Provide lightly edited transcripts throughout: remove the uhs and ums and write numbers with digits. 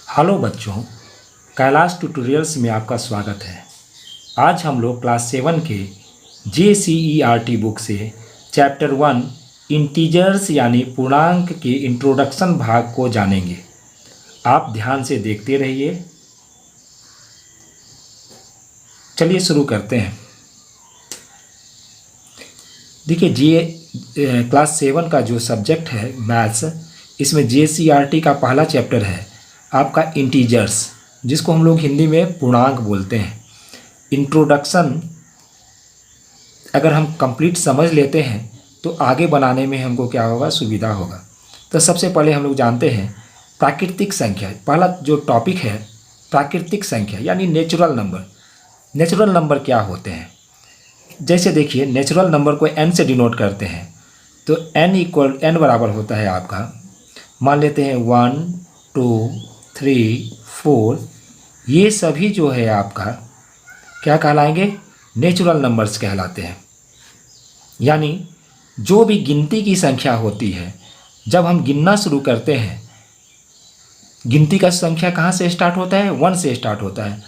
Hello बच्चों, Kailash tutorials में आपका स्वागत है। आज हम लोग क्लास 7 के JCERT बुक से चैप्टर 1 इंटीजर्स यानी पूर्णांक के इंट्रोडक्शन भाग को जानेंगे। आप ध्यान से देखते रहिए। चलिए शुरू करते हैं। देखिए क्लास 7 का जो सब्जेक्ट है मैथ्स, इसमें JCERT का पहला चैप्टर है आपका इंटीजर्स, जिसको हम लोग हिंदी में पूर्णांक बोलते हैं। इंट्रोडक्शन अगर हम कंप्लीट समझ लेते हैं तो आगे बनाने में हमको क्या होगा, सुविधा होगा। तो सबसे पहले हम लोग जानते हैं प्राकृतिक संख्या। पहला जो टॉपिक है प्राकृतिक संख्या यानी नेचुरल नंबर। नेचुरल नंबर क्या होते हैं? जैसे देखिए, नेचुरल नंबर को n से डिनोट करते हैं। तो n बराबर होता है आपका, मान लेते हैं 1 2 3 4, ये सभी जो है आपका क्या कहलाएंगे, नेचुरल नंबर्स कहलाते हैं। यानी जो भी गिनती की संख्या होती है, जब हम गिनना शुरू करते हैं, गिनती का संख्या कहाँ से स्टार्ट होता है, 1 से स्टार्ट होता है,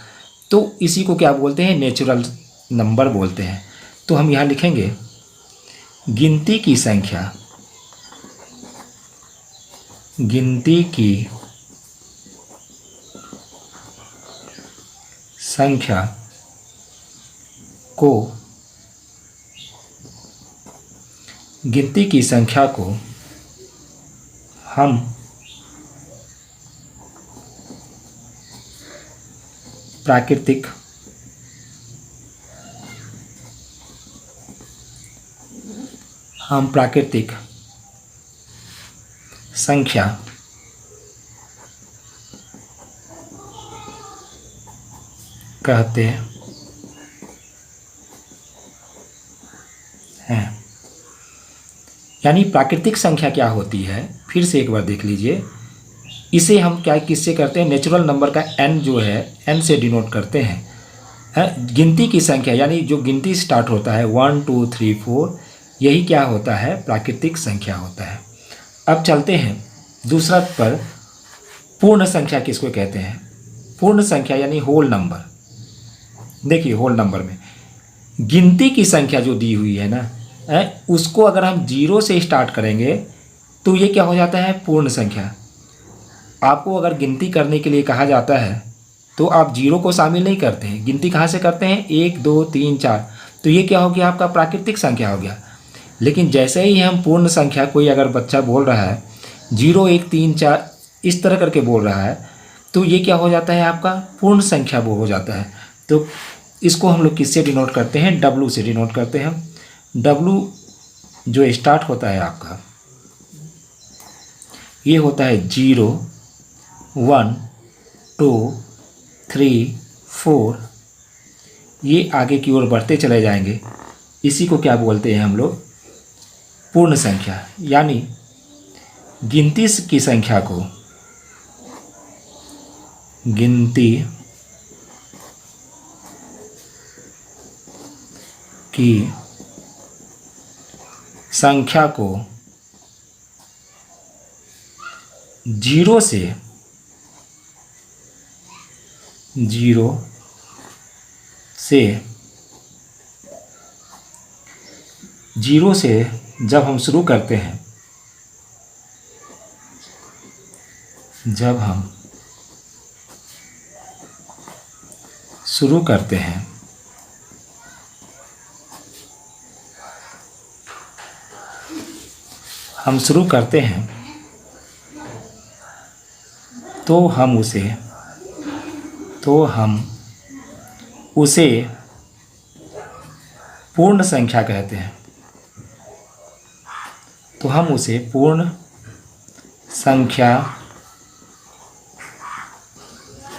तो इसी को क्या बोलते हैं, नेचुरल नंबर बोलते हैं। तो हम यहाँ लिखेंगे गिनती की संख्या, गिनती की संख्या को, गिनती की संख्या को हम प्राकृतिक संख्या कहते हैं। यानी प्राकृतिक संख्या क्या होती है, फिर से एक बार देख लीजिए। इसे हम क्या किससे करते हैं, नेचुरल नंबर का n जो है n से डिनोट करते हैं। गिनती की संख्या यानी जो गिनती स्टार्ट होता है 1 2 3 4, यही क्या होता है, प्राकृतिक संख्या होता है। अब चलते हैं दूसरा पर, पूर्ण संख्या किसको कहते हैं। पूर्ण संख्या यानी होल नंबर। देखिए, होल नंबर में गिनती की संख्या जो दी हुई है ना, उसको अगर हम 0 से स्टार्ट करेंगे तो ये क्या हो जाता है, पूर्ण संख्या। आपको अगर गिनती करने के लिए कहा जाता है तो आप 0 को शामिल नहीं करते हैं, गिनती कहाँ से करते हैं, 1 2 3 4, तो ये क्या हो गया, आपका प्राकृतिक संख्या हो गया। लेकिन जैसे ही हम पूर्ण संख्या, कोई अगर बच्चा बोल रहा है 0 1 3 4 इस तरह करके बोल रहा है, तो ये क्या हो जाता है, आपका पूर्ण संख्या वो हो जाता है। तो इसको हम लोग किससे डिनोट करते हैं, W से डिनोट करते हैं। W जो स्टार्ट होता है आपका, ये होता है 0 1 2 3 4, ये आगे की ओर बढ़ते चले जाएंगे। इसी को क्या बोलते हैं हम लोग, पूर्ण संख्या। यानी गिनती की संख्या को, गिनती की संख्या को 0 से जब हम शुरू करते हैं, तो हम उसे पूर्ण संख्या कहते हैं। तो हम उसे पूर्ण संख्या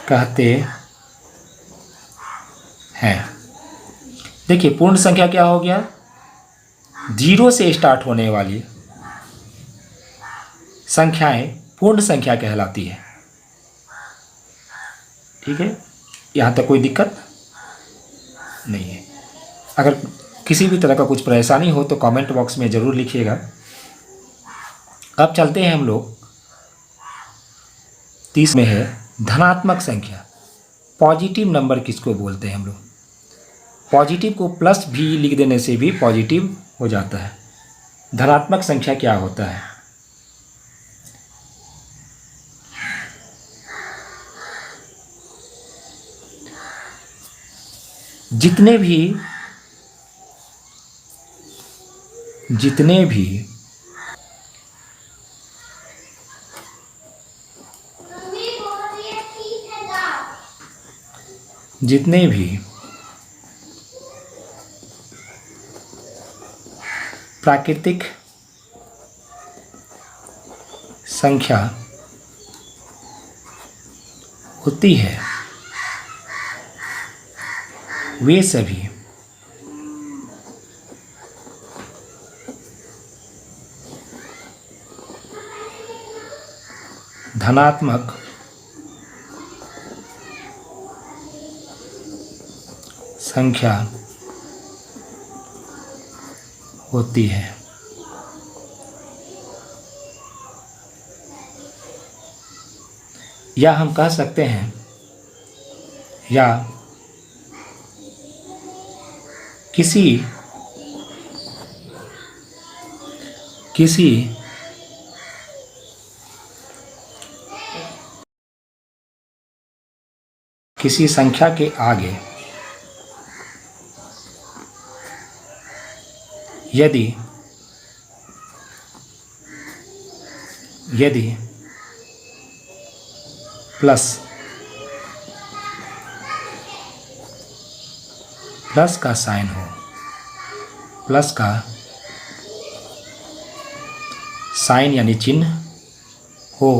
कहते हैं। देखिए, पूर्ण संख्या क्या हो गया, 0 से स्टार्ट होने वाली संख्याएं पूर्ण संख्या कहलाती है। ठीक है, यहाँ तक कोई दिक्कत नहीं है। अगर किसी भी तरह का कुछ परेशानी हो तो कमेंट बॉक्स में ज़रूर लिखिएगा। अब चलते हैं हम लोग 30 में है धनात्मक संख्या, पॉजिटिव नंबर किसको बोलते हैं हम लोग? पॉजिटिव को प्लस भी लिख देने से भी पॉजिटिव हो जाता है। धनात्मक संख्या क्या होता है? जितने भी प्राकृतिक संख्या होती है वे सभी धनात्मक संख्या होती है। या हम कह सकते हैं, या किसी संख्या के आगे यदि प्लस का साइन हो, प्लस का साइन यानी चिन्ह हो,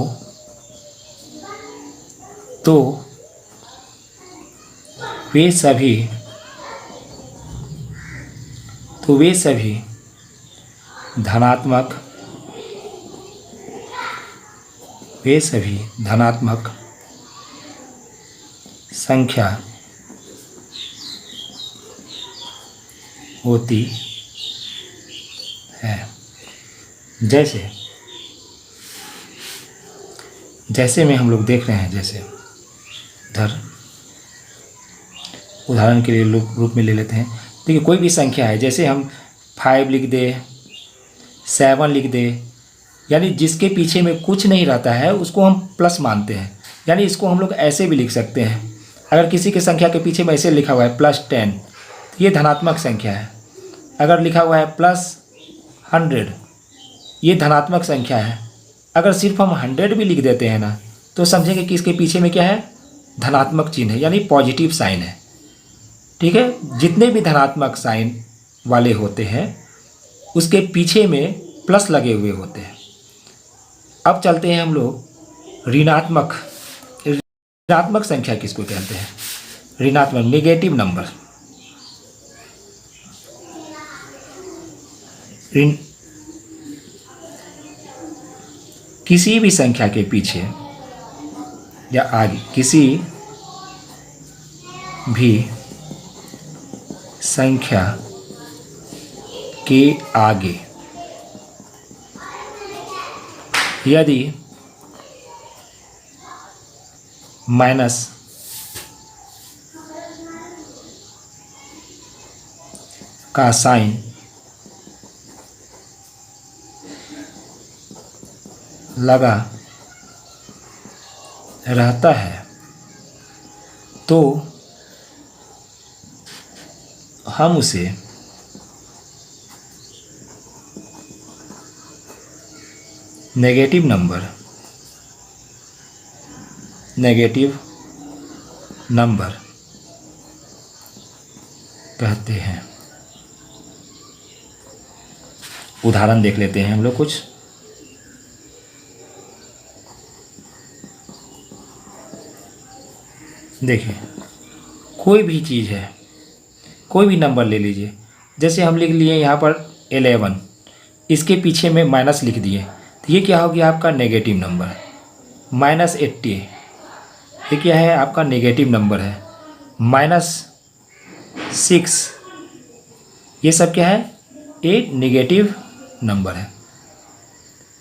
तो वे सभी धनात्मक संख्या होती है। जैसे में हम लोग देख रहे हैं, जैसे इधर उदाहरण के लिए रूप में ले लेते हैं। देखिए, कोई भी संख्या है, जैसे हम 5 लिख दे, 7 लिख दे, यानी जिसके पीछे में कुछ नहीं रहता है उसको हम प्लस मानते हैं। यानी इसको हम लोग ऐसे भी लिख सकते हैं, अगर किसी की संख्या के पीछे में ऐसे लिखा हुआ है +10, तो ये धनात्मक संख्या है। अगर लिखा हुआ है +100, ये धनात्मक संख्या है। अगर सिर्फ हम 100 भी लिख देते हैं ना, तो समझेंगे कि इसके पीछे में क्या है? धनात्मक चिन्ह है, यानी पॉजिटिव साइन है। ठीक है, जितने भी धनात्मक साइन वाले होते हैं उसके पीछे में प्लस लगे हुए होते हैं। अब चलते हैं हम लोग ऋणात्मक संख्या किसको कहते हैं? ऋणात्मक, नेगेटिव नंबर। किसी भी संख्या के पीछे या आगे, किसी भी संख्या के आगे यदि माइनस का साइन लगा रहता है तो हम उसे नेगेटिव नंबर कहते हैं। उदाहरण देख लेते हैं हम लोग कुछ। देखिए, कोई भी चीज़ है, कोई भी नंबर ले लीजिए। जैसे हम लिख लिए यहाँ पर 11, इसके पीछे में माइनस लिख दिए, तो ये क्या हो गया? आपका नेगेटिव नंबर। -80, ये क्या है? आपका नेगेटिव नंबर है। -6, ये सब क्या है? एक नेगेटिव नंबर है।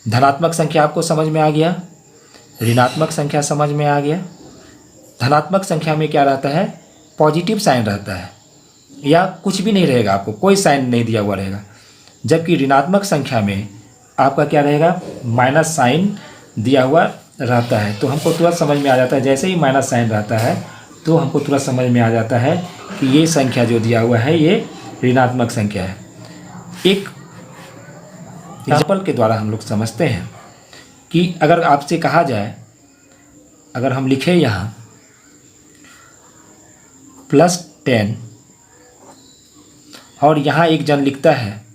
धनात्मक संख्या आपको समझ में आ गया, ऋणात्मक संख्या समझ में आ गया। धनात्मक संख्या में क्या रहता है, पॉजिटिव साइन रहता है, या कुछ भी नहीं रहेगा, आपको कोई साइन नहीं दिया हुआ रहेगा। जबकि ऋणात्मक संख्या में आपका क्या रहेगा, माइनस साइन दिया हुआ रहता है। तो हमको तुरंत समझ में आ जाता है, जैसे ही माइनस साइन रहता है तो हमको तुरंत समझ में आ जाता है कि ये संख्या जो दिया हुआ है ये ऋणात्मक संख्या है। एक एग्जाम्पल के द्वारा हम लोग समझते हैं कि अगर आपसे कहा जाए, अगर हम लिखें यहाँ +10 और यहाँ एक जन लिखता है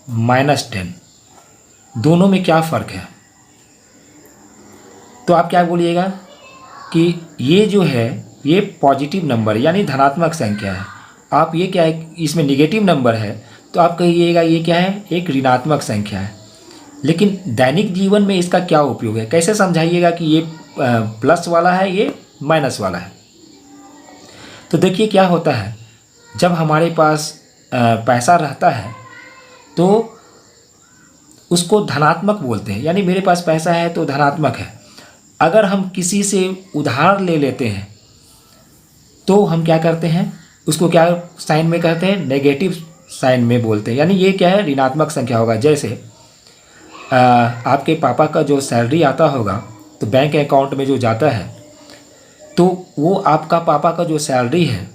-10, दोनों में क्या फ़र्क है, तो आप क्या बोलिएगा कि ये जो है ये पॉजिटिव नंबर यानी धनात्मक संख्या है, आप ये क्या है, इसमें निगेटिव नंबर है तो आप कहिएगा ये क्या है, एक ऋणात्मक संख्या है। लेकिन दैनिक जीवन में इसका क्या उपयोग है, कैसे समझाइएगा कि ये प्लस वाला है ये माइनस वाला है। तो देखिए क्या होता है, जब हमारे पास पैसा रहता है तो उसको धनात्मक बोलते हैं, यानी मेरे पास पैसा है तो धनात्मक है। अगर हम किसी से उधार ले लेते हैं तो हम क्या करते हैं, उसको क्या साइन में कहते हैं, नेगेटिव साइन में बोलते हैं, यानी ये क्या है, ऋणात्मक संख्या होगा। जैसे आपके पापा का जो सैलरी आता होगा तो बैंक अकाउंट में जो जाता है तो वो आपका पापा का जो सैलरी है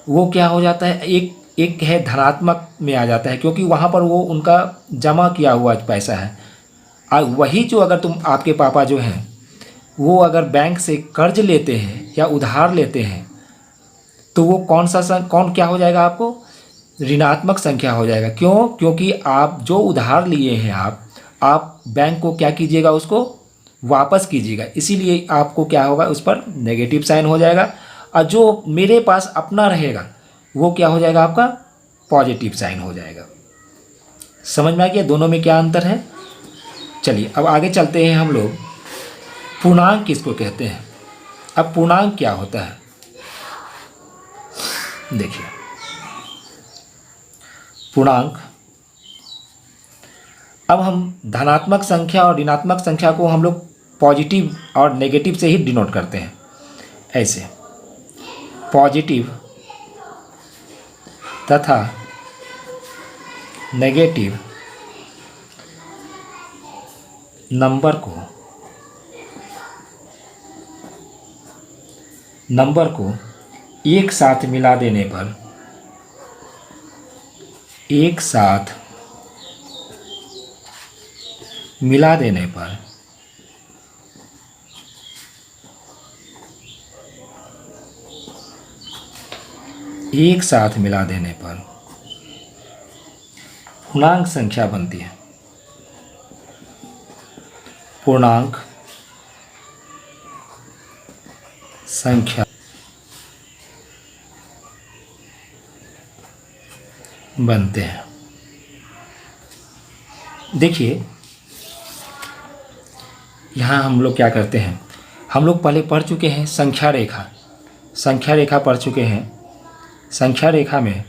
वो क्या हो जाता है, एक है धनात्मक में आ जाता है, क्योंकि वहाँ पर वो उनका जमा किया हुआ पैसा है। वही जो अगर आपके पापा जो हैं वो अगर बैंक से कर्ज लेते हैं या उधार लेते हैं तो वो कौन क्या हो जाएगा, आपको ऋणात्मक संख्या हो जाएगा। क्यों, क्योंकि आप जो उधार लिए हैं आप बैंक को क्या कीजिएगा, उसको वापस कीजिएगा, इसीलिए आपको क्या होगा, उस पर नेगेटिव साइन हो जाएगा। और जो मेरे पास अपना रहेगा वो क्या हो जाएगा, आपका पॉजिटिव साइन हो जाएगा। समझ में आ गया दोनों में क्या अंतर है। चलिए अब आगे चलते हैं हम लोग, पूर्णांक किसको कहते हैं। अब पूर्णांक क्या होता है, देखिए पूर्णांक, अब हम धनात्मक संख्या और ऋणात्मक संख्या को हम लोग पॉजिटिव और नेगेटिव से ही डिनोट करते हैं। ऐसे पॉजिटिव तथा नेगेटिव नंबर को एक साथ मिला देने पर एक साथ मिला देने पर पूर्णांक संख्या बनती है। पूर्णांक संख्या बनते हैं। देखिए यहाँ हम लोग क्या करते हैं, हम लोग पहले पढ़ चुके हैं संख्या रेखा पढ़ चुके हैं। संख्या रेखा में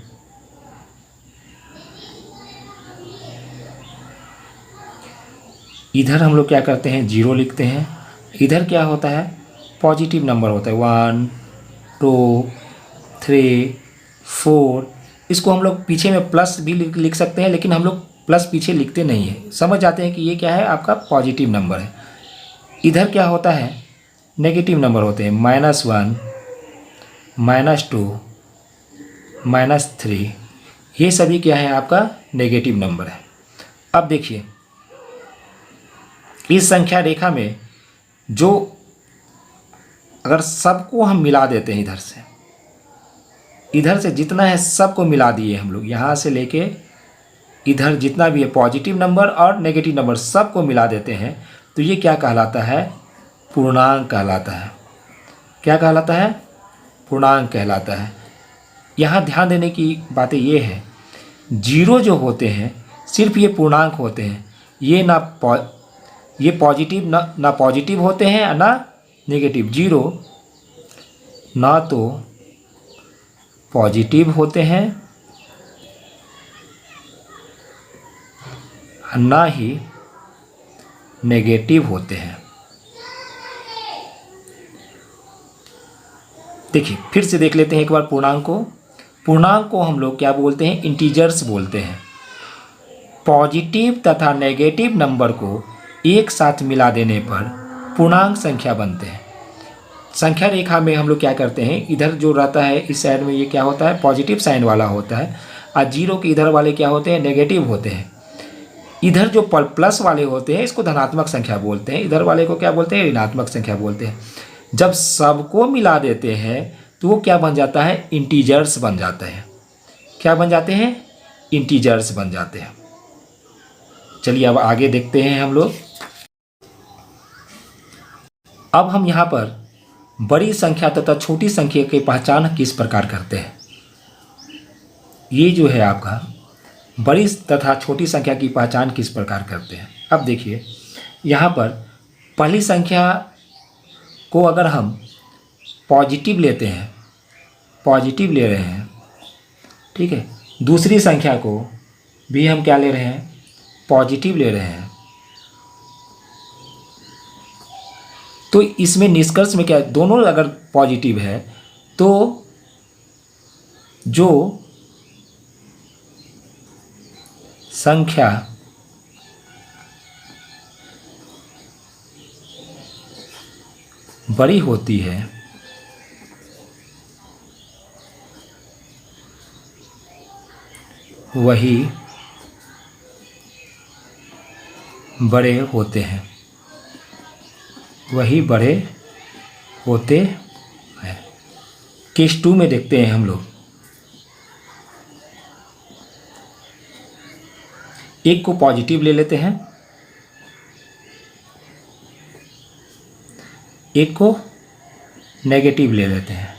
इधर हम लोग क्या करते हैं, 0 लिखते हैं। इधर क्या होता है, पॉजिटिव नंबर होता है, 1 2 3 4। इसको हम लोग पीछे में प्लस भी लिख सकते हैं, लेकिन हम लोग प्लस पीछे लिखते नहीं हैं, समझ जाते हैं कि ये क्या है, आपका पॉजिटिव नंबर है। इधर क्या होता है, नेगेटिव नंबर होते हैं, -1 -2 -3, ये सभी क्या है, आपका नेगेटिव नंबर है। अब देखिए इस संख्या रेखा में जो अगर सबको हम मिला देते हैं, इधर से जितना है सबको मिला दिए हम लोग, यहाँ से लेके इधर जितना भी है पॉजिटिव नंबर और नेगेटिव नंबर सबको मिला देते हैं, तो ये क्या कहलाता है, पूर्णांक कहलाता है। क्या कहलाता है, पूर्णांक कहलाता है। यहाँ ध्यान देने की बातें ये है, 0 जो होते हैं सिर्फ ये पूर्णांक होते हैं, ये पॉजिटिव ना पॉजिटिव होते हैं ना नेगेटिव। 0 ना तो पॉजिटिव होते हैं ना ही नेगेटिव होते हैं। देखिए फिर से देख लेते हैं एक बार पूर्णांक को। पूर्णांक को हम लोग क्या बोलते हैं? इंटीजर्स बोलते हैं। पॉजिटिव तथा नेगेटिव नंबर को एक साथ मिला देने पर पूर्णांक संख्या बनते हैं। संख्या रेखा में हम लोग क्या करते हैं, इधर जो रहता है इस साइड में ये क्या होता है? पॉजिटिव साइन वाला होता है, और जीरो के इधर वाले क्या होते हैं? नेगेटिव होते हैं। इधर जो प्लस वाले होते हैं इसको धनात्मक संख्या बोलते हैं, इधर वाले को क्या बोलते हैं? ऋणात्मक संख्या बोलते हैं। जब सबको मिला देते हैं तो वो क्या बन जाता है? इंटीजर्स बन जाते हैं। क्या बन जाते हैं? इंटीजर्स बन जाते हैं। चलिए अब आगे देखते हैं हम लोग। अब हम यहाँ पर बड़ी संख्या तथा छोटी संख्या की पहचान किस प्रकार करते हैं? ये जो है आपका बड़ी तथा छोटी संख्या की पहचान किस प्रकार करते हैं? अब देखिए यहाँ पर पहली संख्या को अगर हम पॉजिटिव लेते हैं, पॉजिटिव ले रहे हैं, ठीक है, दूसरी संख्या को भी हम क्या ले रहे हैं? पॉजिटिव ले रहे हैं, तो इसमें निष्कर्ष में क्या है? दोनों अगर पॉजिटिव है तो जो संख्या बड़ी होती है वही बड़े होते हैं, वही बड़े होते हैं। केस 2 में देखते हैं हम लोग। एक को पॉजिटिव ले लेते हैं, एक को नेगेटिव ले लेते हैं।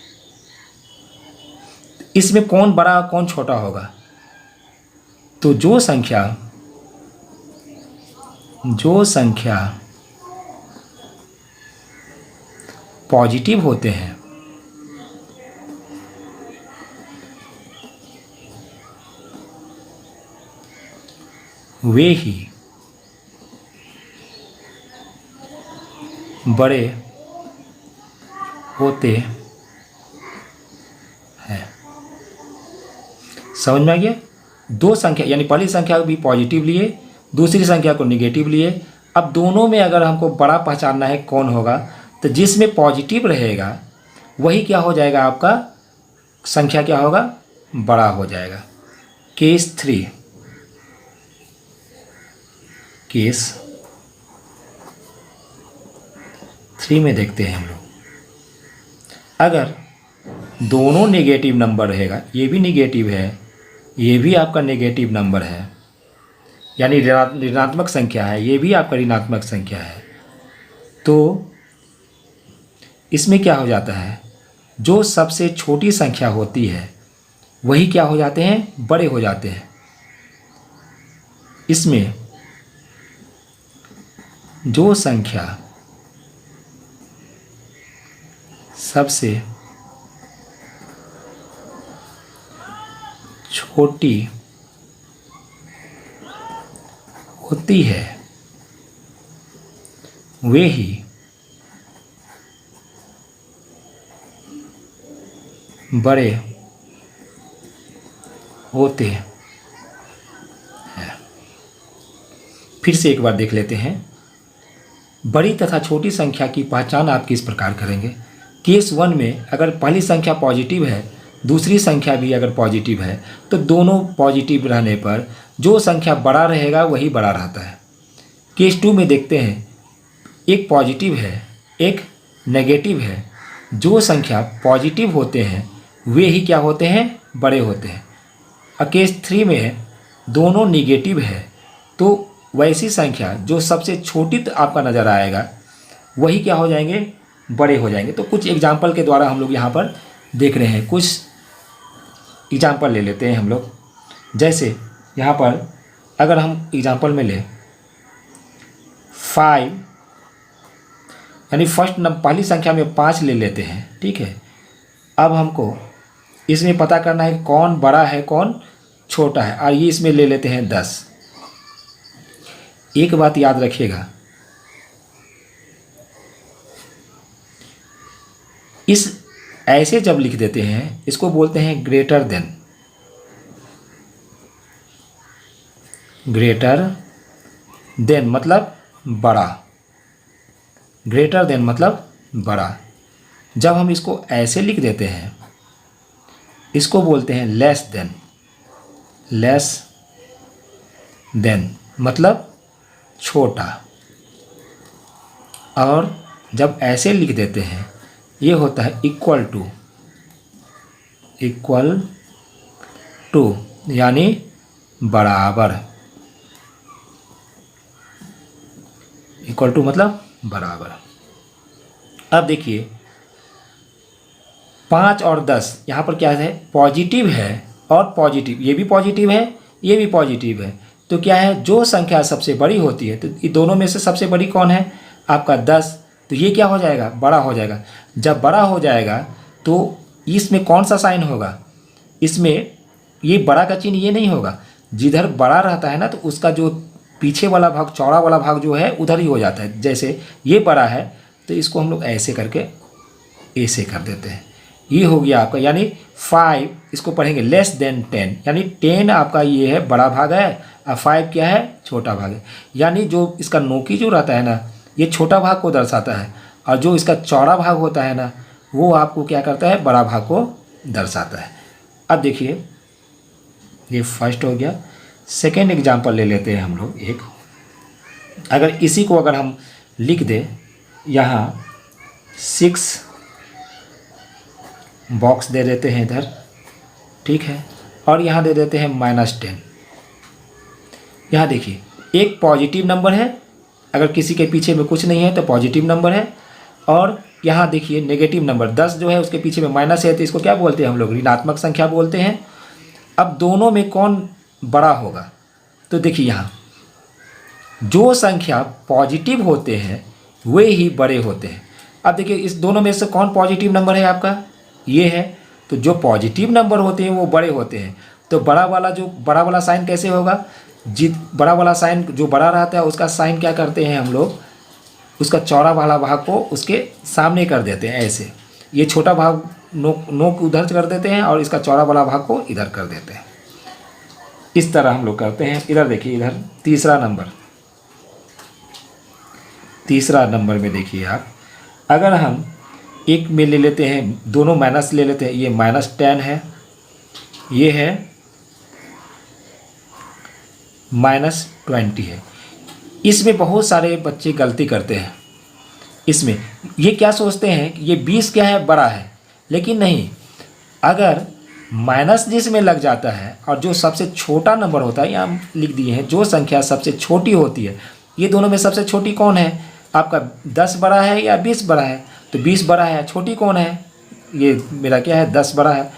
इसमें कौन बड़ा कौन छोटा होगा? तो जो संख्या पॉजिटिव होते हैं वे ही बड़े होते हैं। समझ में आ गया? दो संख्या यानी पहली संख्या को भी पॉजिटिव लिए, दूसरी संख्या को निगेटिव लिए। अब दोनों में अगर हमको बड़ा पहचानना है कौन होगा, तो जिसमें पॉजिटिव रहेगा वही क्या हो जाएगा? आपका संख्या क्या होगा? बड़ा हो जाएगा। केस 3 में देखते हैं हम लोग। अगर दोनों नेगेटिव नंबर रहेगा, ये भी नेगेटिव है, ये भी आपका नेगेटिव नंबर है, यानी ऋणात्मक संख्या है, ये भी आपका ऋणात्मक संख्या है, तो इसमें क्या हो जाता है? जो सबसे छोटी संख्या होती है वही क्या हो जाते हैं? बड़े हो जाते हैं। इसमें जो संख्या सबसे छोटी होती है वे ही बड़े होते हैं। फिर से एक बार देख लेते हैं। बड़ी तथा छोटी संख्या की पहचान आप किस प्रकार करेंगे? केस 1 में अगर पहली संख्या पॉजिटिव है, दूसरी संख्या भी अगर पॉजिटिव है, तो दोनों पॉजिटिव रहने पर जो संख्या बड़ा रहेगा वही बड़ा रहता है। केस 2 में देखते हैं, एक पॉजिटिव है, एक नेगेटिव है। जो संख्या पॉजिटिव होते हैं वे ही क्या होते हैं? बड़े होते हैं। और केस 3 में दोनों निगेटिव है, तो वैसी संख्या जो सबसे छोटी आपका नज़र आएगा वही क्या हो जाएंगे? बड़े हो जाएंगे। तो कुछ एग्जाम्पल के द्वारा हम लोग यहाँ पर देख रहे हैं। कुछ एग्जाम्पल ले लेते हैं हम लोग। जैसे यहाँ पर अगर हम एग्जाम्पल में लें 5, यानी पहली संख्या में 5 ले लेते हैं, ठीक है। अब हमको इसमें पता करना है कौन बड़ा है कौन छोटा है, और ये इसमें ले लेते हैं 10। एक बात याद रखिएगा, इस ऐसे जब लिख देते हैं इसको बोलते हैं ग्रेटर देन। ग्रेटर देन मतलब बड़ा, ग्रेटर देन मतलब बड़ा। जब हम इसको ऐसे लिख देते हैं इसको बोलते हैं लेस देन। लेस देन मतलब छोटा। और जब ऐसे लिख देते हैं ये होता है इक्वल टू। इक्वल टू यानी बराबर। इक्वल टू मतलब बराबर। अब देखिए 5 और 10 यहाँ पर क्या है, पॉजिटिव है और पॉजिटिव, ये भी पॉजिटिव है ये भी पॉजिटिव है। तो क्या है, जो संख्या सबसे बड़ी होती है तो ये दोनों में से सबसे बड़ी कौन है, आपका 10। तो ये क्या हो जाएगा, बड़ा हो जाएगा। जब बड़ा हो जाएगा तो इसमें कौन सा साइन होगा, इसमें ये बड़ा का चिन्ह ये नहीं होगा। जिधर बड़ा रहता है ना तो उसका जो पीछे वाला भाग, चौड़ा वाला भाग जो है उधर ही हो जाता है। जैसे ये बड़ा है तो इसको हम लोग ऐसे करके ऐसे कर देते हैं। ये हो गया आपका, यानी 5 इसको पढ़ेंगे लेस देन 10, यानी 10 आपका ये है बड़ा भाग है और 5 क्या है, छोटा भाग है। यानी जो इसका नोकी जो रहता है ना ये छोटा भाग को दर्शाता है और जो इसका चौड़ा भाग होता है ना वो आपको क्या करता है, बड़ा भाग को दर्शाता है। अब देखिए ये फर्स्ट हो गया। सेकेंड एग्जाम्पल ले लेते हैं हम लोग एक। अगर इसी को अगर हम लिख दें यहाँ 6 बॉक्स दे देते हैं इधर, ठीक है, और यहाँ दे देते हैं -10। यहाँ देखिए एक पॉजिटिव नंबर है, अगर किसी के पीछे में कुछ नहीं है तो पॉजिटिव नंबर है, और यहाँ देखिए नेगेटिव नंबर 10 जो है उसके पीछे में माइनस है तो इसको क्या बोलते हैं हम लोग, ऋणात्मक संख्या बोलते हैं। अब दोनों में कौन बड़ा होगा, तो देखिए यहाँ जो संख्या पॉजिटिव होते हैं वे ही बड़े होते हैं। अब देखिए इस दोनों में से कौन पॉजिटिव नंबर है, आपका ये है। तो जो पॉजिटिव नंबर होते हैं वो बड़े होते हैं। तो बड़ा वाला साइन कैसे होगा, बड़ा वाला साइन जो बड़ा रहता है उसका साइन क्या करते हैं हम लोग, उसका चौड़ा वाला भाग को उसके सामने कर देते हैं ऐसे। ये छोटा भाग नोक उधर कर देते हैं और इसका चौड़ा वाला भाग को इधर कर देते हैं। इस तरह हम लोग करते हैं। इधर देखिए, इधर तीसरा नंबर में देखिए आप, अगर हम एक में ले लेते हैं, दोनों माइनस ले लेते हैं, ये -10 है, ये है -20 है। इसमें बहुत सारे बच्चे गलती करते हैं। इसमें ये क्या सोचते हैं कि ये 20 क्या है, बड़ा है, लेकिन नहीं। अगर माइनस जिसमें लग जाता है और जो सबसे छोटा नंबर होता है, यहाँ लिख दिए हैं जो संख्या सबसे छोटी होती है, ये दोनों में सबसे छोटी कौन है, आपका 10 बड़ा है या 20 बड़ा है, तो 20 बड़ा है। छोटी कौन है, ये मेरा क्या है, 10 बड़ा है,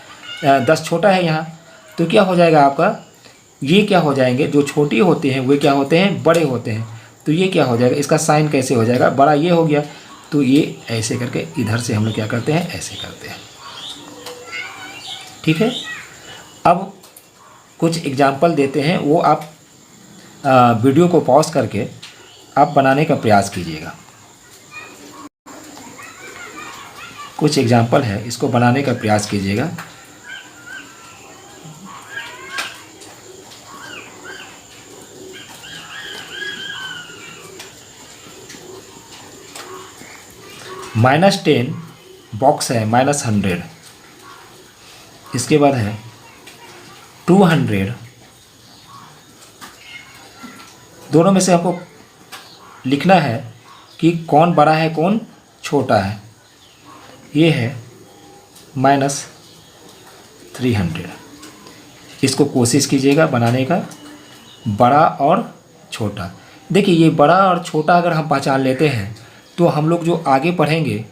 10 छोटा है यहाँ। तो क्या हो जाएगा आपका, ये क्या हो जाएंगे, जो छोटी होते हैं वे क्या होते हैं, बड़े होते हैं। तो ये क्या हो जाएगा, इसका साइन कैसे हो जाएगा, बड़ा ये हो गया। तो ये ऐसे करके इधर से हम लोग क्या करते हैं, ऐसे करते हैं, ठीक है। अब कुछ एग्जाम्पल देते हैं, वो आप वीडियो को पॉज करके आप बनाने का प्रयास कीजिएगा। कुछ एग्जाम्पल है, इसको बनाने का प्रयास कीजिएगा। -10 बॉक्स है, -100, इसके बाद है 200। दोनों में से हमको लिखना है कि कौन बड़ा है कौन छोटा है। ये है -300। इसको कोशिश कीजिएगा बनाने का, बड़ा और छोटा। देखिए ये बड़ा और छोटा अगर हम पहचान लेते हैं तो हम लोग जो आगे पढ़ेंगे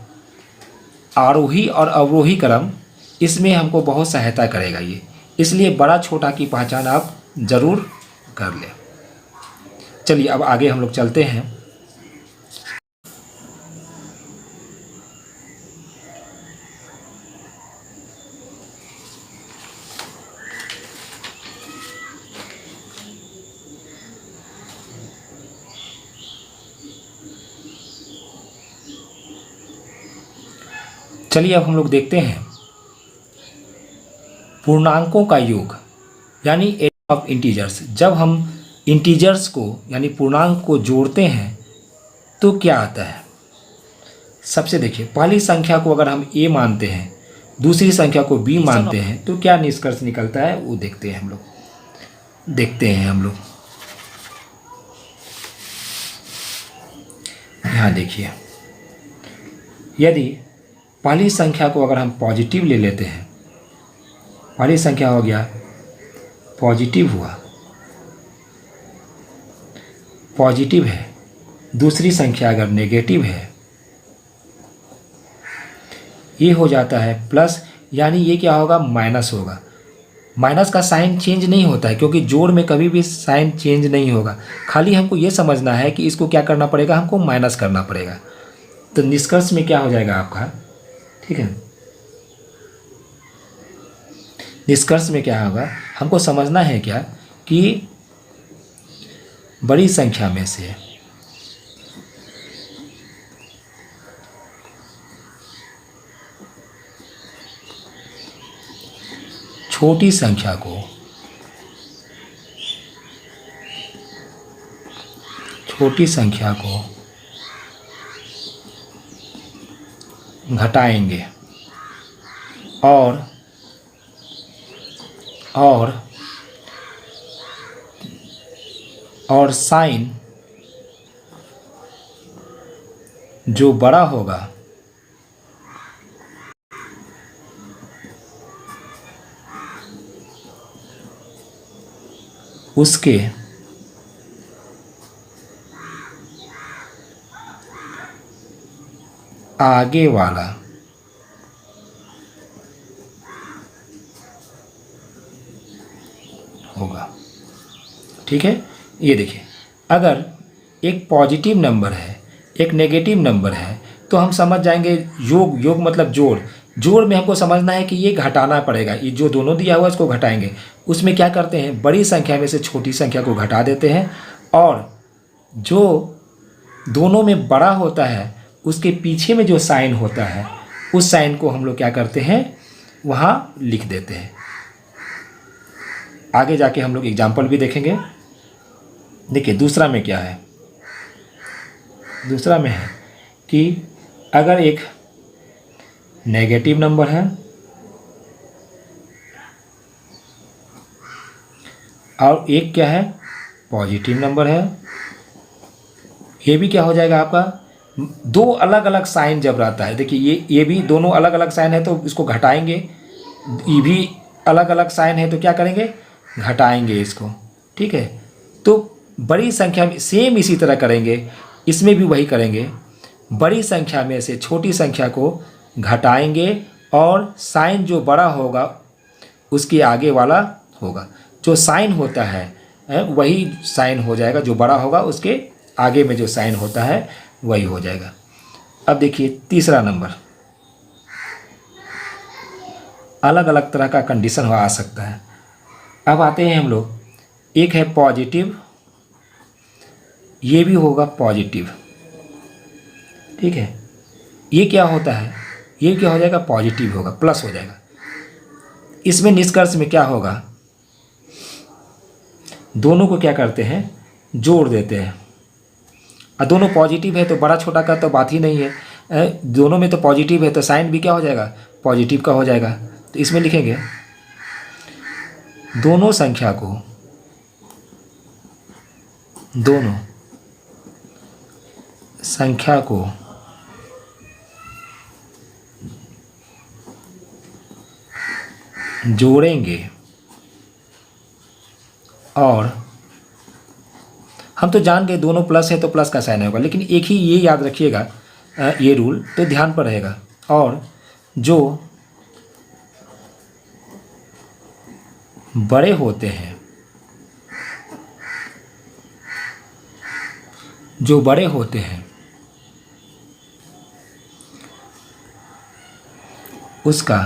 आरोही और अवरोही क्रम, इसमें हमको बहुत सहायता करेगा ये। इसलिए बड़ा छोटा की पहचान आप ज़रूर कर लें। चलिए अब आगे हम लोग चलते हैं। चलिए अब हम लोग देखते हैं पूर्णांकों का योग यानी एडिशन ऑफ इंटीजर्स, जब हम इंटीजर्स को यानी पूर्णांक को जोड़ते हैं तो क्या आता है। सबसे देखिए, पहली संख्या को अगर हम a मानते हैं, दूसरी संख्या को b मानते हैं, तो क्या निष्कर्ष निकलता है वो देखते हैं हम लोग। यहाँ देखिए, यदि पहली संख्या को अगर हम पॉजिटिव ले लेते हैं, पहली संख्या हो गया पॉजिटिव हुआ, पॉजिटिव है, दूसरी संख्या अगर नेगेटिव है, ये हो जाता है प्लस, यानी ये क्या होगा, माइनस होगा। माइनस का साइन चेंज नहीं होता है क्योंकि जोड़ में कभी भी साइन चेंज नहीं होगा, खाली हमको ये समझना है कि इसको क्या करना पड़ेगा, हमको माइनस करना पड़ेगा। तो निष्कर्ष में क्या हो जाएगा आपका, ठीक है, निष्कर्ष में क्या होगा, हमको समझना है क्या कि बड़ी संख्या में से छोटी संख्या को घटाएंगे और साइन जो बड़ा होगा उसके आगे वाला होगा। ठीक है, ये देखिए, अगर एक पॉजिटिव नंबर है, एक नेगेटिव नंबर है, तो हम समझ जाएंगे योग मतलब जोड़ में हमको समझना है कि ये घटाना पड़ेगा, ये जो दोनों दिया हुआ है इसको घटाएंगे। उसमें क्या करते हैं, बड़ी संख्या में से छोटी संख्या को घटा देते हैं और जो दोनों में बड़ा होता है उसके पीछे में जो साइन होता है उस साइन को हम लोग क्या करते हैं, वहाँ लिख देते हैं। आगे जाके हम लोग एग्जाम्पल भी देखेंगे। देखिए दूसरा में क्या है, दूसरा में है कि अगर एक नेगेटिव नंबर है और एक क्या है, पॉजिटिव नंबर है, ये भी क्या हो जाएगा आपका, दो अलग अलग साइन जब रहता है, देखिए ये भी दोनों अलग अलग साइन है तो इसको घटाएंगे, ये भी अलग अलग साइन है तो क्या करेंगे, घटाएंगे इसको। ठीक है, तो बड़ी संख्या में सेम इसी तरह करेंगे, इसमें भी वही करेंगे, बड़ी संख्या में से छोटी संख्या को घटाएंगे और साइन जो बड़ा होगा उसके आगे वाला होगा, जो साइन होता है वही साइन हो जाएगा, जो बड़ा होगा उसके आगे में जो साइन होता है वही हो जाएगा। अब देखिए तीसरा नंबर, अलग अलग तरह का कंडीशन आ सकता है। अब आते हैं हम लोग, एक है पॉजिटिव, ये भी होगा पॉजिटिव। ठीक है, ये क्या होता है, ये क्या हो जाएगा, पॉजिटिव होगा, प्लस हो जाएगा। इसमें निष्कर्ष में क्या होगा, दोनों को क्या करते हैं, जोड़ देते हैं। और दोनों पॉजिटिव है तो बड़ा छोटा का तो बात ही नहीं है, दोनों में तो पॉजिटिव है तो साइन भी क्या हो जाएगा, पॉजिटिव का हो जाएगा। तो इसमें लिखेंगे दोनों संख्या को जोड़ेंगे और हम तो जान गए दोनों प्लस है तो प्लस का साइन होगा, लेकिन एक ही ये याद रखिएगा, ये रूल तो ध्यान पर रहेगा। और जो बड़े होते हैं, उसका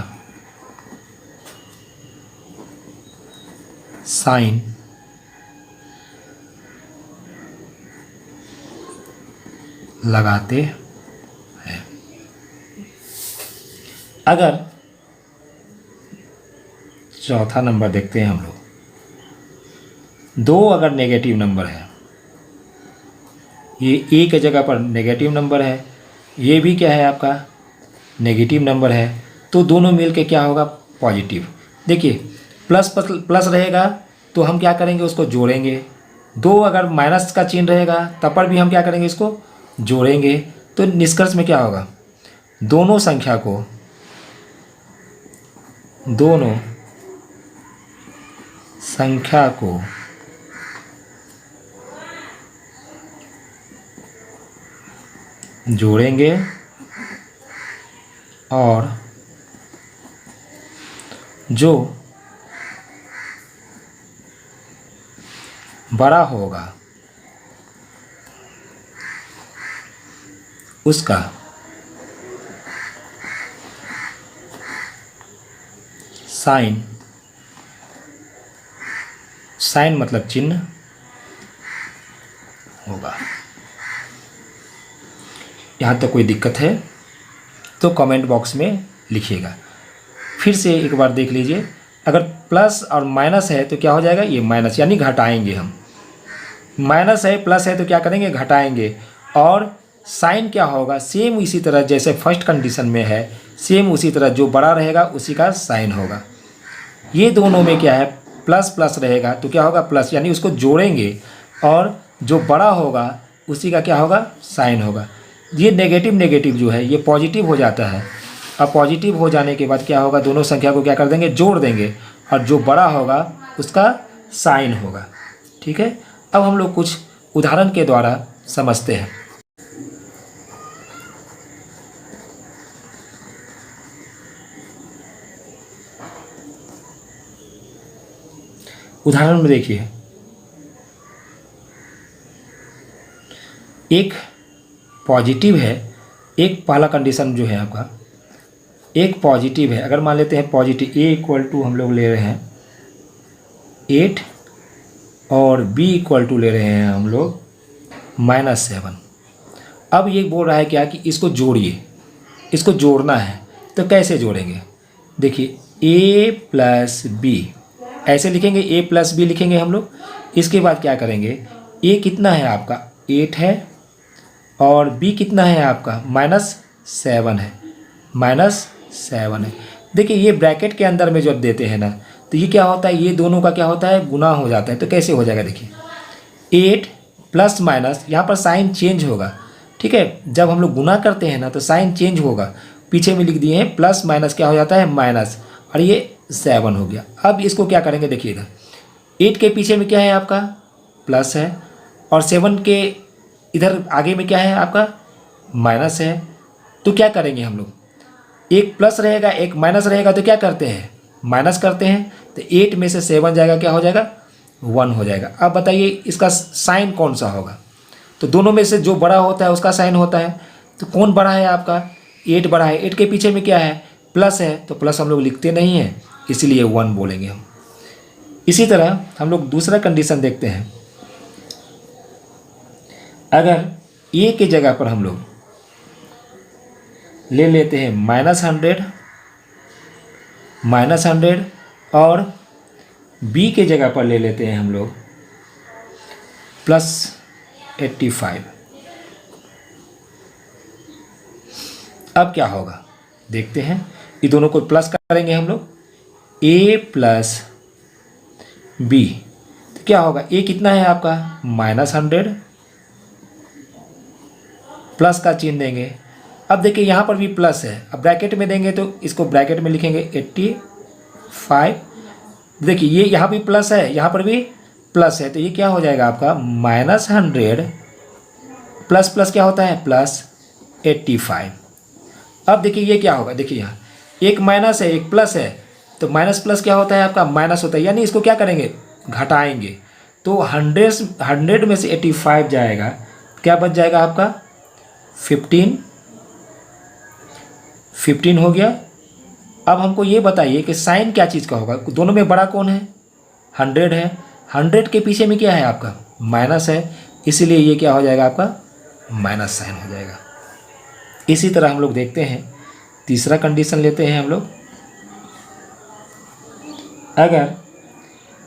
साइन लगाते हैं। अगर चौथा नंबर देखते हैं हम लोग। 2 अगर नेगेटिव नंबर है, ये ए के जगह पर नेगेटिव नंबर है, ये भी क्या है आपका नेगेटिव नंबर है, तो दोनों मिल के क्या होगा पॉजिटिव। देखिए प्लस प्लस प्लस रहेगा तो हम क्या करेंगे उसको जोड़ेंगे। 2 अगर माइनस का चिन्ह रहेगा तब पर भी हम क्या करेंगे इसको जोड़ेंगे। तो निष्कर्ष में क्या होगा, दोनों संख्या को जोड़ेंगे और जो बड़ा होगा उसका साइन मतलब चिन्ह होगा। यहाँ तक कोई दिक्कत है तो कमेंट बॉक्स में लिखिएगा। फिर से एक बार देख लीजिए, अगर प्लस और माइनस है तो क्या हो जाएगा, ये माइनस यानी घटाएंगे हम। माइनस है प्लस है तो क्या करेंगे घटाएंगे। और साइन क्या होगा, सेम इसी तरह जैसे फर्स्ट कंडीशन में है, सेम उसी तरह जो बड़ा रहेगा उसी का साइन होगा। ये दोनों में क्या है प्लस प्लस रहेगा तो क्या होगा प्लस, यानी उसको जोड़ेंगे और जो बड़ा होगा उसी का क्या होगा साइन होगा। ये नेगेटिव नेगेटिव जो है ये पॉजिटिव हो जाता है। अब पॉजिटिव हो जाने के बाद क्या होगा, दोनों संख्या को क्या कर देंगे जोड़ देंगे और जो बड़ा होगा उसका साइन होगा। ठीक है, अब हम लोग कुछ उदाहरण के द्वारा समझते हैं। उदाहरण में देखिए, एक पॉजिटिव है, एक पहला कंडीशन जो है आपका एक पॉजिटिव है। अगर मान लेते हैं पॉजिटिव ए इक्वल टू हम लोग ले रहे हैं 8 और बी इक्वल टू ले रहे हैं हम लोग -7। अब ये बोल रहा है क्या कि इसको जोड़िए, इसको जोड़ना है। तो कैसे जोड़ेंगे, देखिए a प्लस बी ऐसे लिखेंगे, a प्लस बी लिखेंगे हम लोग। इसके बाद क्या करेंगे, a कितना है आपका 8 है और b कितना है आपका -7 है, -7 है। देखिए ये ब्रैकेट के अंदर में जब देते हैं ना तो ये क्या होता है, ये दोनों का क्या होता है गुना हो जाता है। तो कैसे हो जाएगा, देखिए 8 प्लस माइनस, यहाँ पर साइन चेंज होगा। ठीक है, जब हम लोग गुना करते हैं ना तो साइन चेंज होगा। पीछे में लिख दिए हैं प्लस माइनस क्या हो जाता है माइनस, और ये 7 हो गया। अब इसको क्या करेंगे, देखिएगा 8 के पीछे में क्या है आपका प्लस है और 7 के इधर आगे में क्या है आपका माइनस है। तो क्या करेंगे हम लोग, एक प्लस रहेगा एक माइनस रहेगा तो क्या करते हैं माइनस करते हैं। तो 8 में से 7 जाएगा क्या हो जाएगा 1 हो जाएगा। अब बताइए इसका साइन कौन सा होगा, तो दोनों में से जो बड़ा होता है उसका साइन होता है। तो कौन बड़ा है आपका 8 बड़ा है, 8 के पीछे में क्या है प्लस है, तो प्लस हम लोग लिखते नहीं हैं इसलिए 1 बोलेंगे हम। इसी तरह हम लोग दूसरा कंडीशन देखते हैं। अगर ए के जगह पर हम लोग ले लेते हैं -100 और बी के जगह पर ले लेते हैं हम लोग +85। अब क्या होगा देखते हैं, ये दोनों को प्लस करेंगे हम लोग a प्लस बी। तो क्या होगा, a कितना है आपका -100 प्लस का चिन्ह देंगे। अब देखिए यहाँ पर भी प्लस है, अब ब्रैकेट में देंगे तो इसको ब्रैकेट में लिखेंगे 85। देखिए ये यहाँ भी प्लस है यहाँ पर भी प्लस है, तो ये क्या हो जाएगा आपका -100 प्लस प्लस क्या होता है +85। अब देखिए ये क्या होगा, देखिए यहाँ एक माइनस है एक प्लस है, तो माइनस प्लस क्या होता है आपका माइनस होता है, यानी इसको क्या करेंगे घटाएंगे। तो 100 में से 85 जाएगा, क्या बच जाएगा आपका 15 हो गया। अब हमको ये बताइए कि साइन क्या चीज़ का होगा, दोनों में बड़ा कौन है 100 है, 100 के पीछे में क्या है आपका माइनस है, इसीलिए ये क्या हो जाएगा आपका माइनस साइन हो जाएगा। इसी तरह हम लोग देखते हैं तीसरा कंडीशन लेते हैं हम लोग। अगर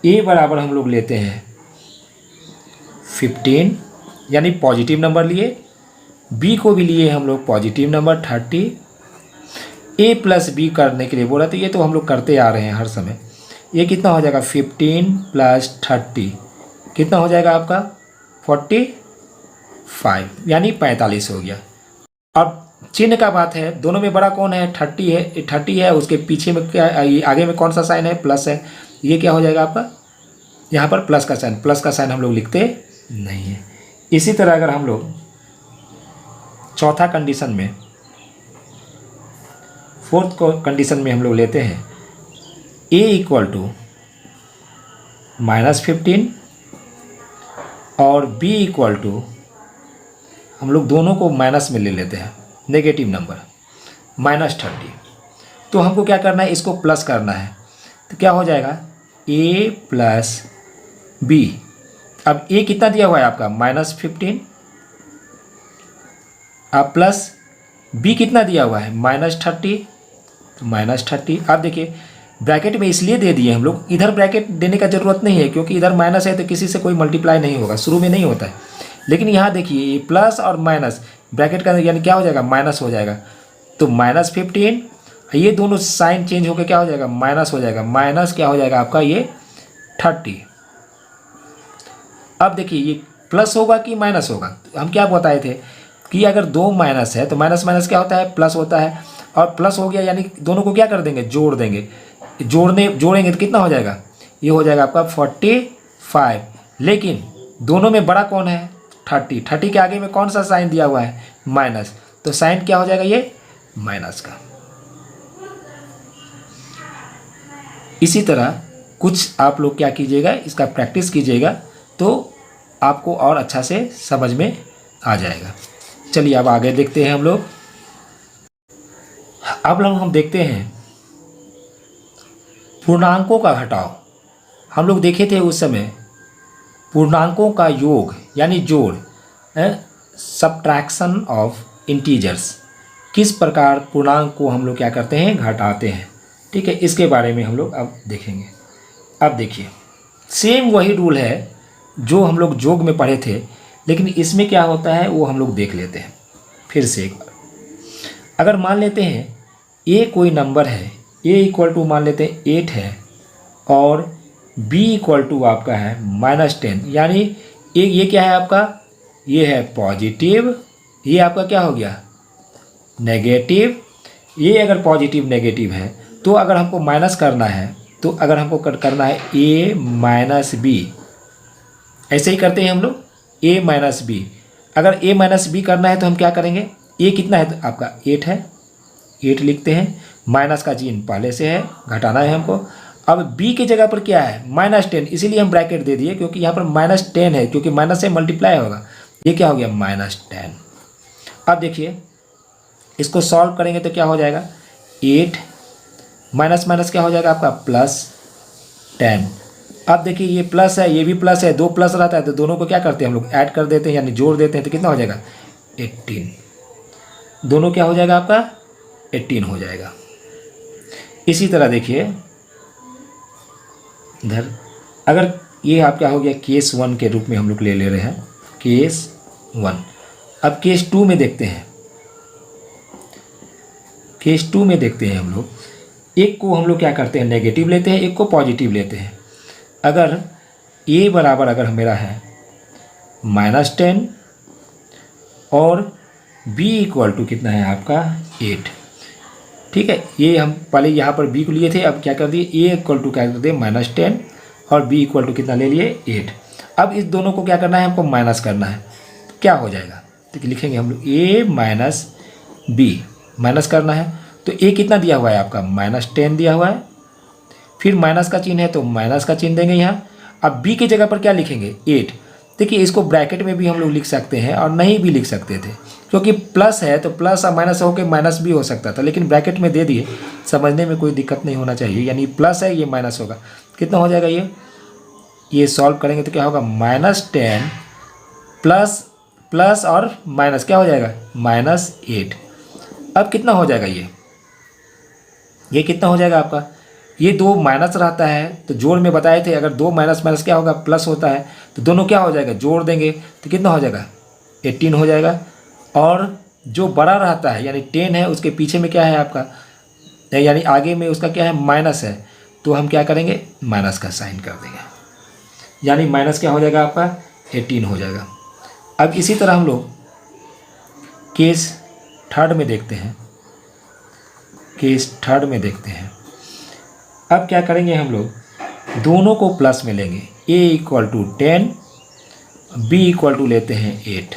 a बराबर हम लोग लेते हैं 15 यानी पॉजिटिव नंबर लिए, b को भी लिए हम लोग positive number 30, a plus b करने के लिए बोला, तो ये तो हम लोग करते आ रहे हैं हर समय। ये कितना हो जाएगा 15 प्लस 30 कितना हो जाएगा आपका 45 यानी 45 हो गया। अब चिन्ह का बात है, दोनों में बड़ा कौन है 30 है, उसके पीछे में क्या आगे में कौन सा साइन है प्लस है, ये क्या हो जाएगा आपका यहाँ पर प्लस का साइन हम लोग लिखते नहीं है। इसी तरह अगर हम लोग चौथा कंडीशन में फोर्थ कंडीशन में हम लोग लेते हैं a इक्वल टू -15 और b इक्वल टू हम लोग दोनों को माइनस में ले लेते हैं, नेगेटिव नंबर -30, तो हमको क्या करना है इसको प्लस करना है, तो क्या हो जाएगा a प्लस बी। अब a कितना दिया हुआ है आपका -15 अब प्लस b कितना दिया हुआ है -30, तो -30। आप देखिए ब्रैकेट में इसलिए दे दिए हम लोग, इधर ब्रैकेट देने का ज़रूरत नहीं है क्योंकि इधर माइनस है तो किसी से कोई मल्टीप्लाई नहीं होगा, शुरू में नहीं होता है। लेकिन यहाँ देखिए ये प्लस और माइनस ब्रैकेट का यानी क्या हो जाएगा माइनस हो जाएगा, तो -15 ये दोनों साइन चेंज होकर क्या हो जाएगा माइनस हो जाएगा, माइनस क्या हो जाएगा आपका ये 30। अब देखिए ये प्लस होगा कि माइनस होगा, हम क्या बताए थे कि अगर दो माइनस है तो माइनस माइनस क्या होता है प्लस होता है, और प्लस हो गया यानी दोनों को क्या कर देंगे जोड़ देंगे, जोड़ेंगे तो कितना हो जाएगा ये हो जाएगा आपका 45। लेकिन दोनों में बड़ा कौन है 30 के आगे में कौन सा साइन दिया हुआ है माइनस, तो साइन क्या हो जाएगा ये माइनस का। इसी तरह कुछ आप लोग क्या कीजिएगा इसका प्रैक्टिस कीजिएगा तो आपको और अच्छा से समझ में आ जाएगा। चलिए अब आगे देखते हैं हम लोग। अब हम देखते हैं पूर्णांकों का घटाव। हम लोग देखे थे उस समय पूर्णांकों का योग यानी जोड़, सब्ट्रैक्शन ऑफ इंटीजर्स, किस प्रकार पूर्णांक को हम लोग क्या करते हैं घटाते हैं। ठीक है, इसके बारे में हम लोग अब देखेंगे। अब देखिए सेम वही रूल है जो हम लोग योग में पढ़े थे, लेकिन इसमें क्या होता है वो हम लोग देख लेते हैं फिर से एक बार। अगर मान लेते हैं a कोई नंबर है, a इक्वल टू मान लेते हैं 8 है और b इक्वल टू आपका है -10, यानी ये क्या है आपका ये है पॉजिटिव, ये आपका क्या हो गया नेगेटिव। ये अगर पॉजिटिव नेगेटिव है तो अगर हमको माइनस करना है तो अगर हमको करना है a माइनस बी, ऐसे ही करते हैं हम लोग a माइनस बी। अगर a माइनस बी करना है तो हम क्या करेंगे, a कितना है तो आपका 8 है, 8 लिखते हैं, माइनस का चिन्ह पहले से है घटाना है हमको। अब b की जगह पर क्या है -10, इसीलिए हम ब्रैकेट दे दिए क्योंकि यहाँ पर -10 है, क्योंकि माइनस से मल्टीप्लाई होगा। ये क्या हो गया -10। अब देखिए इसको सॉल्व करेंगे तो क्या हो जाएगा 8 माइनस माइनस क्या हो जाएगा आपका +10। अब देखिए ये प्लस है ये भी प्लस है, दो प्लस रहता है तो दोनों को क्या करते हैं हम लोग ऐड कर देते हैं यानी जोड़ देते हैं, तो कितना हो जाएगा 18। दोनों क्या हो जाएगा आपका 18 हो जाएगा। इसी तरह देखिए इधर अगर ये आप क्या हो गया केस 1 के रूप में हम लोग ले रहे हैं केस 1। अब केस 2 में देखते हैं, केस 2 में देखते हैं हम लोग, एक को हम लोग क्या करते हैं नेगेटिव लेते हैं, एक को पॉजिटिव लेते हैं। अगर a बराबर अगर मेरा है -10 और b इक्वल टू कितना है आपका 8, ठीक है। ये हम पहले यहाँ पर b को लिए थे, अब क्या कर दिए a इक्वल टू क्या कर दिए -10 और b इक्वल टू कितना ले लिए 8। अब इस दोनों को क्या करना है हमको माइनस करना है, क्या हो जाएगा तो लिखेंगे हम लोग a माइनस बी, माइनस करना है तो a कितना दिया हुआ है आपका -10 दिया हुआ है, फिर माइनस का चिन्ह है तो माइनस का चिन्ह देंगे यहाँ। अब b की जगह पर क्या लिखेंगे 8। देखिए इसको ब्रैकेट में भी हम लोग लिख सकते हैं और नहीं भी लिख सकते थे, क्योंकि प्लस है तो प्लस और माइनस होकर माइनस भी हो सकता था, लेकिन ब्रैकेट में दे दिए, समझने में कोई दिक्कत नहीं होना चाहिए। यानी प्लस है ये माइनस होगा, कितना हो जाएगा ये सॉल्व करेंगे तो क्या होगा -10 प्लस प्लस और माइनस क्या हो जाएगा -8। अब कितना हो जाएगा ये कितना हो जाएगा आपका ये 2 माइनस रहता है, तो जोड़ में बताए थे अगर 2 माइनस माइनस क्या होगा, प्लस होता है, तो दोनों क्या हो जाएगा, जोड़ देंगे तो कितना हो जाएगा, 18 हो जाएगा। और जो बड़ा रहता है यानी 10 है, उसके पीछे में क्या है आपका, यानी आगे में उसका क्या है, माइनस है, तो हम क्या करेंगे, माइनस का साइन कर देंगे, यानी माइनस क्या हो जाएगा आपका, 18 हो जाएगा। अब इसी तरह हम लोग केस थर्ड में देखते हैं, केस थर्ड में देखते हैं। अब क्या करेंगे हम लोग, दोनों को प्लस में लेंगे, a equal to 10, b equal to लेते हैं 8।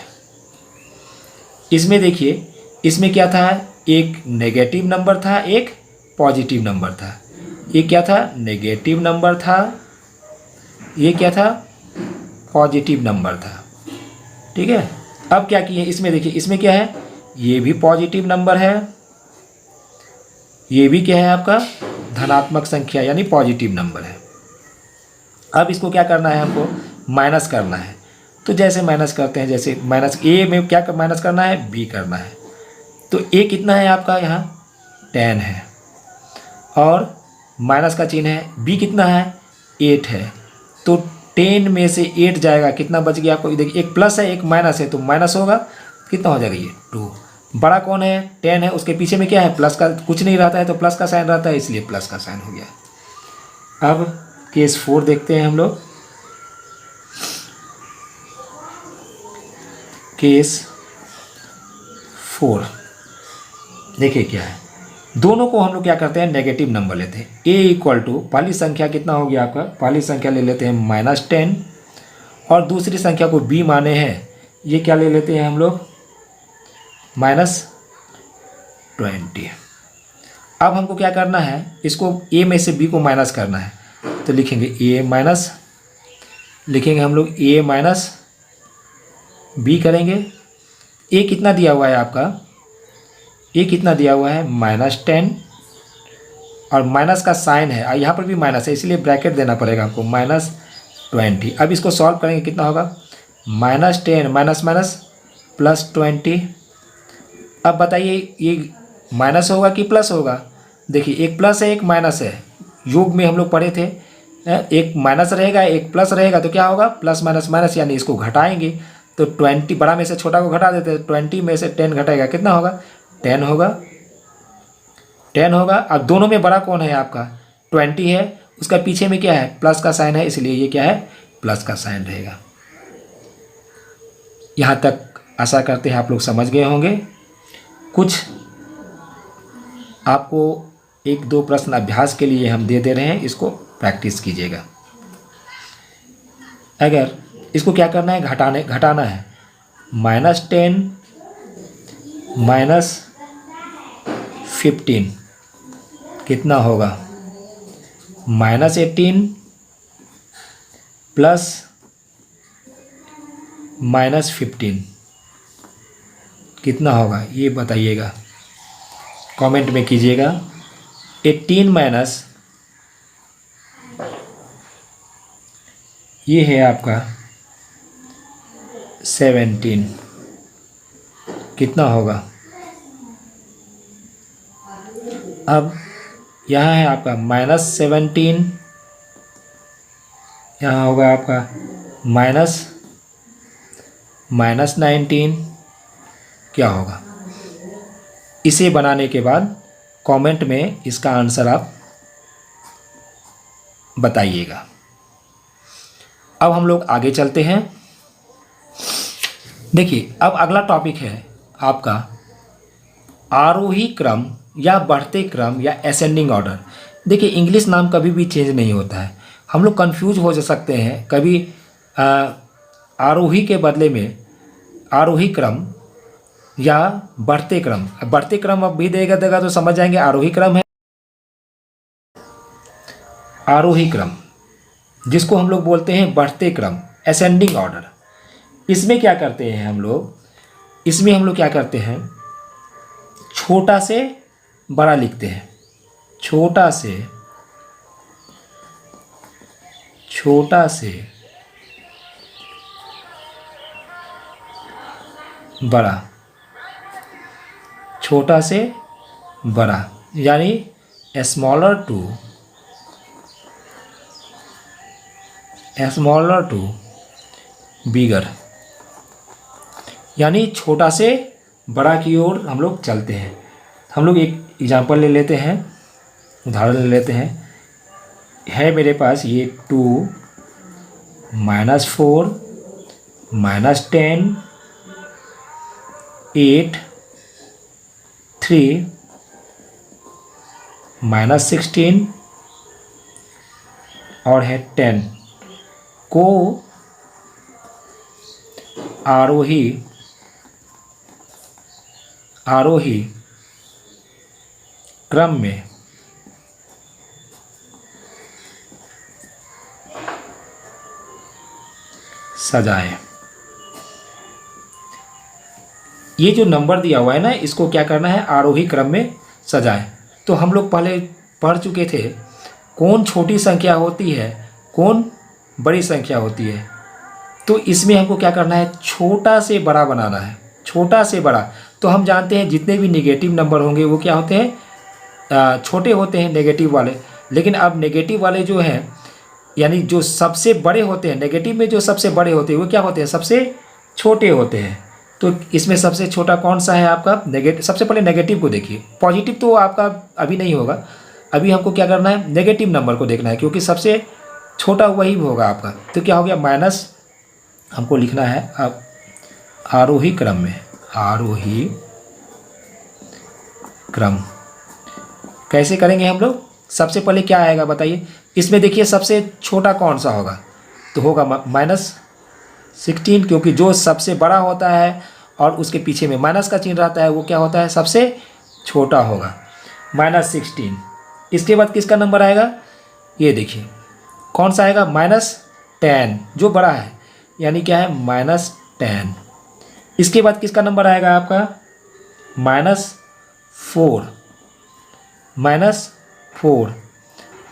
इसमें देखिए, इसमें क्या था, एक नेगेटिव नंबर था, एक पॉजिटिव नंबर था। ये क्या था, नेगेटिव नंबर था, ये क्या था, पॉजिटिव नंबर था। ठीक है, अब क्या किए, इसमें देखिए, इसमें क्या है, ये भी पॉजिटिव नंबर है, ये भी क्या है आपका धनात्मक संख्या यानी पॉजिटिव नंबर है। अब इसको क्या करना है, हमको माइनस करना है। तो जैसे माइनस करते हैं, जैसे माइनस ए में क्या माइनस करना है, बी करना है। तो ए कितना है आपका यहाँ 10 है, और माइनस का चिन्ह है, बी कितना है 8 है, तो 10 में से 8 जाएगा, कितना बच गया आपको, देखिए एक प्लस है एक माइनस है, तो माइनस होगा, कितना हो जाएगा, ये 2। बड़ा कौन है, 10 है, उसके पीछे में क्या है, प्लस का कुछ नहीं रहता है, तो प्लस का साइन रहता है, इसलिए प्लस का साइन हो गया। अब केस 4 देखते हैं हम लोग, केस 4 देखिए क्या है, दोनों को हम लोग क्या करते हैं, नेगेटिव नंबर लेते हैं। a इक्वल टू पहली संख्या कितना हो गया आपका, पहली संख्या ले लेते हैं -10, और दूसरी संख्या को b माने हैं, ये क्या ले लेते हैं हम लोग -20। अब हमको क्या करना है, इसको a में से b को माइनस करना है, तो लिखेंगे a माइनस, लिखेंगे हम लोग a माइनस b करेंगे। a कितना दिया हुआ है आपका, a कितना दिया हुआ है -10, और माइनस का साइन है, यहाँ पर भी माइनस है, इसलिए ब्रैकेट देना पड़ेगा आपको, -20। अब इसको सॉल्व करेंगे, कितना होगा, -10 माइनस माइनस +20। अब बताइए ये माइनस होगा कि प्लस होगा, देखिए एक प्लस है एक माइनस है, योग में हम लोग पढ़े थे, एक माइनस रहेगा एक प्लस रहेगा, तो क्या होगा, प्लस माइनस माइनस, यानी इसको घटाएंगे, तो 20 बड़ा में से छोटा को घटा देते हैं, 20 में से 10 घटाएगा, कितना होगा, 10 होगा, 10 होगा। अब दोनों में बड़ा कौन है आपका, 20 है, उसका पीछे में क्या है, प्लस का साइन है, इसलिए ये क्या है, प्लस का साइन रहेगा। यहाँ तक आशा करते हैं आप लोग समझ गए होंगे। कुछ आपको 1-2 प्रश्न अभ्यास के लिए हम दे दे रहे हैं, इसको प्रैक्टिस कीजिएगा। अगर इसको क्या करना है, घटाना है, -10 -15 कितना होगा, -18 प्लस -15 कितना होगा, ये बताइएगा, कमेंट में कीजिएगा। 18 माइनस ये है आपका 17 कितना होगा। अब यहाँ है आपका -17, यहाँ होगा आपका -19 क्या होगा। इसे बनाने के बाद कमेंट में इसका आंसर आप बताइएगा। अब हम लोग आगे चलते हैं। देखिए अब अगला टॉपिक है आपका आरोही क्रम या बढ़ते क्रम या असेंडिंग ऑर्डर। देखिए इंग्लिश नाम कभी भी चेंज नहीं होता है, हम लोग कंफ्यूज हो सकते हैं, कभी आरोही के बदले में आरोही क्रम या बढ़ते क्रम अब भी देगा तो समझ जाएंगे आरोही क्रम है। आरोही क्रम जिसको हम लोग बोलते हैं बढ़ते क्रम, असेंडिंग ऑर्डर। इसमें क्या करते हैं हम लोग, इसमें हम लोग क्या करते हैं, छोटा से बड़ा लिखते हैं, छोटा से बड़ा, छोटा से बड़ा, यानी स्मॉलर टू स्मॉलर टू बिगर, यानी छोटा से बड़ा की ओर हम लोग चलते हैं। हम लोग एक एग्जांपल ले लेते हैं, उदाहरण ले लेते हैं। है मेरे पास ये 2 -4 -10 8 3 -16 और है 10 को आरोही क्रम में सजाएं। ये जो नंबर दिया हुआ है ना, इसको क्या करना है, आरोही क्रम में सजाएं। तो हम लोग पहले पढ़ चुके थे कौन छोटी संख्या होती है, कौन बड़ी संख्या होती है। तो इसमें हमको क्या करना है, छोटा से बड़ा बनाना है, छोटा से बड़ा। तो हम जानते हैं जितने भी नेगेटिव नंबर होंगे वो क्या होते हैं, छोटे होते हैं, नेगेटिव वाले। लेकिन अब नेगेटिव वाले जो हैं, यानी जो सबसे बड़े होते हैं, नेगेटिव में जो सबसे बड़े होते हैं वो क्या होते हैं, सबसे छोटे होते हैं। तो इसमें सबसे छोटा कौन सा है आपका, नेगेटिव। सबसे पहले नेगेटिव को देखिए, पॉजिटिव तो आपका अभी नहीं होगा। अभी हमको क्या करना है, नेगेटिव नंबर को देखना है, क्योंकि सबसे छोटा वही होगा आपका। तो क्या हो गया, माइनस हमको लिखना है अब आरोही क्रम में, आरोही क्रम कैसे करेंगे हम लोग। सबसे पहले क्या आएगा बताइए, इसमें देखिए सबसे छोटा कौन सा होगा, तो होगा -16, क्योंकि जो सबसे बड़ा होता है और उसके पीछे में माइनस का चिन्ह रहता है वो क्या होता है, सबसे छोटा होगा, -16। इसके बाद किसका नंबर आएगा, ये देखिए कौन सा आएगा, -10, जो बड़ा है, यानी क्या है, -10। इसके बाद किसका नंबर आएगा आपका, -4, -4।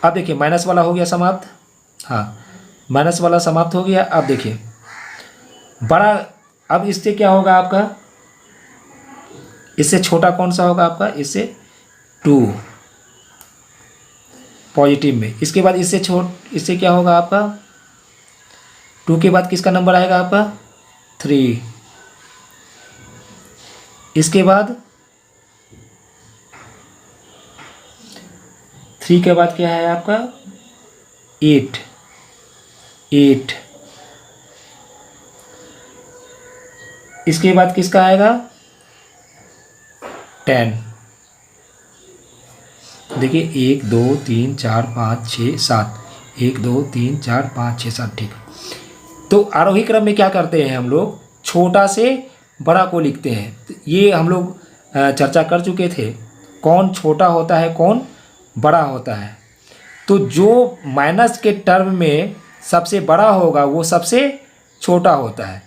अब देखिए माइनस वाला हो गया समाप्त, हाँ माइनस वाला समाप्त हो गया। अब देखिए बड़ा, अब इससे क्या होगा आपका, इससे छोटा कौन सा होगा आपका, इससे 2 पॉजिटिव में। इसके बाद इससे क्या होगा आपका, 2 के बाद किसका नंबर आएगा आपका, 3। इसके बाद 3 के बाद क्या है आपका, 8। इसके बाद किसका आएगा, 10। देखिए 1 2 3 4 5 6 7, 1 2 3 4 5 6 7, ठीक। तो आरोही क्रम में क्या करते हैं हम लोग, छोटा से बड़ा को लिखते हैं। तो ये हम लोग चर्चा कर चुके थे, कौन छोटा होता है, कौन बड़ा होता है। तो जो माइनस के टर्म में सबसे बड़ा होगा वो सबसे छोटा होता है,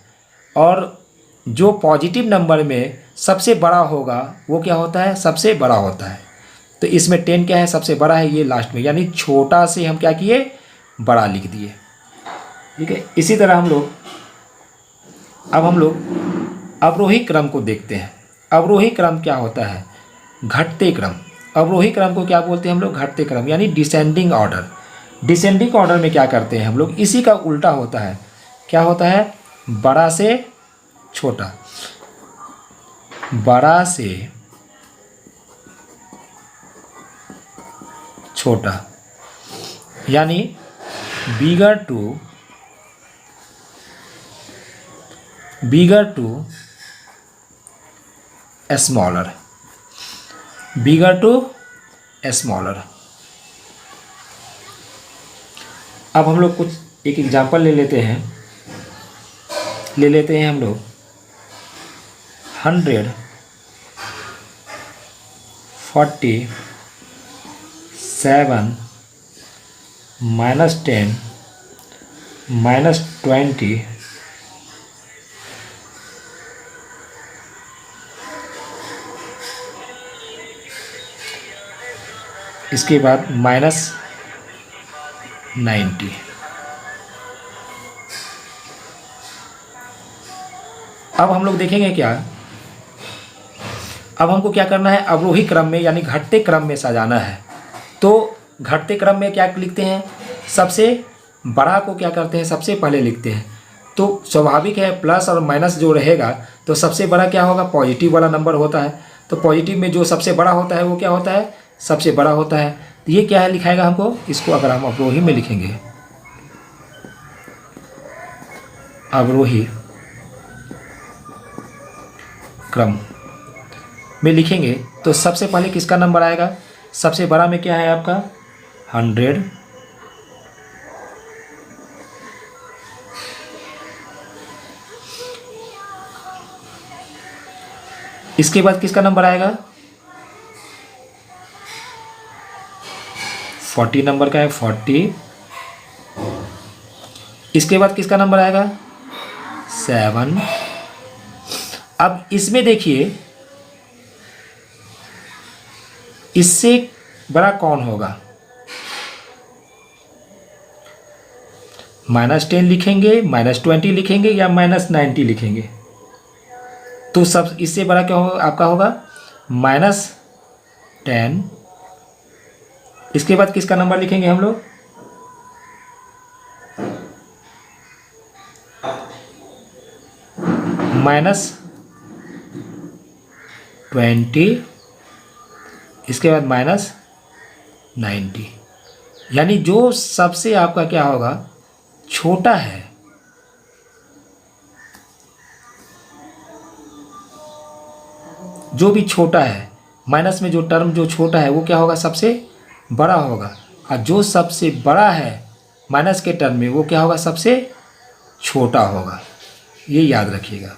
और जो पॉजिटिव नंबर में सबसे बड़ा होगा वो क्या होता है, सबसे बड़ा होता है। तो इसमें 10 क्या है, सबसे बड़ा है, ये लास्ट में, यानी छोटा से हम क्या किए, बड़ा लिख दिए, ठीक है। इसी तरह हम लोग अवरोही क्रम को देखते हैं। अवरोही क्रम क्या होता है, घटते क्रम। अवरोही क्रम को क्या बोलते हैं हम लोग, घटते क्रम, यानी डिसेंडिंग ऑर्डर। डिसेंडिंग ऑर्डर में क्या करते हैं हम लोग, इसी का उल्टा होता है। क्या होता है, बड़ा से छोटा, बड़ा से छोटा, यानी bigger to smaller, bigger to smaller. अब हम लोग कुछ एक एग्जांपल ले लेते हैं हम लोग 147 -10 -20 इसके बाद -90। अब हम लोग देखेंगे क्या, अब हमको क्या करना है, अवरोही क्रम में यानी घटते क्रम में सजाना है। तो घटते क्रम में क्या लिखते हैं, सबसे बड़ा को क्या करते हैं, सबसे पहले लिखते हैं। तो स्वाभाविक है प्लस और माइनस जो रहेगा तो सबसे बड़ा क्या होगा, पॉजिटिव वाला नंबर होता है। तो पॉजिटिव में जो सबसे बड़ा होता है वो क्या होता है, सबसे बड़ा होता है। तो ये क्या है लिखाएगा हमको, इसको अगर हम अवरोही में लिखेंगे, अवरोही क्रम में लिखेंगे तो सबसे पहले किसका नंबर आएगा, सबसे बड़ा में क्या है आपका 100, इसके बाद किसका नंबर आएगा 40 नंबर का है 40, इसके बाद किसका नंबर आएगा 7। अब इसमें देखिए इससे बड़ा कौन होगा, -10 लिखेंगे, -20 लिखेंगे या -90 लिखेंगे। तो सब इससे बड़ा क्या होगा आपका होगा -10। इसके बाद किसका नंबर लिखेंगे हम लोग -20, इसके बाद -90, यानी जो सबसे आपका क्या होगा छोटा है, जो भी छोटा है माइनस में जो टर्म जो छोटा है वो क्या होगा सबसे बड़ा होगा, और जो सबसे बड़ा है माइनस के टर्म में वो क्या होगा सबसे छोटा होगा। ये याद रखिएगा।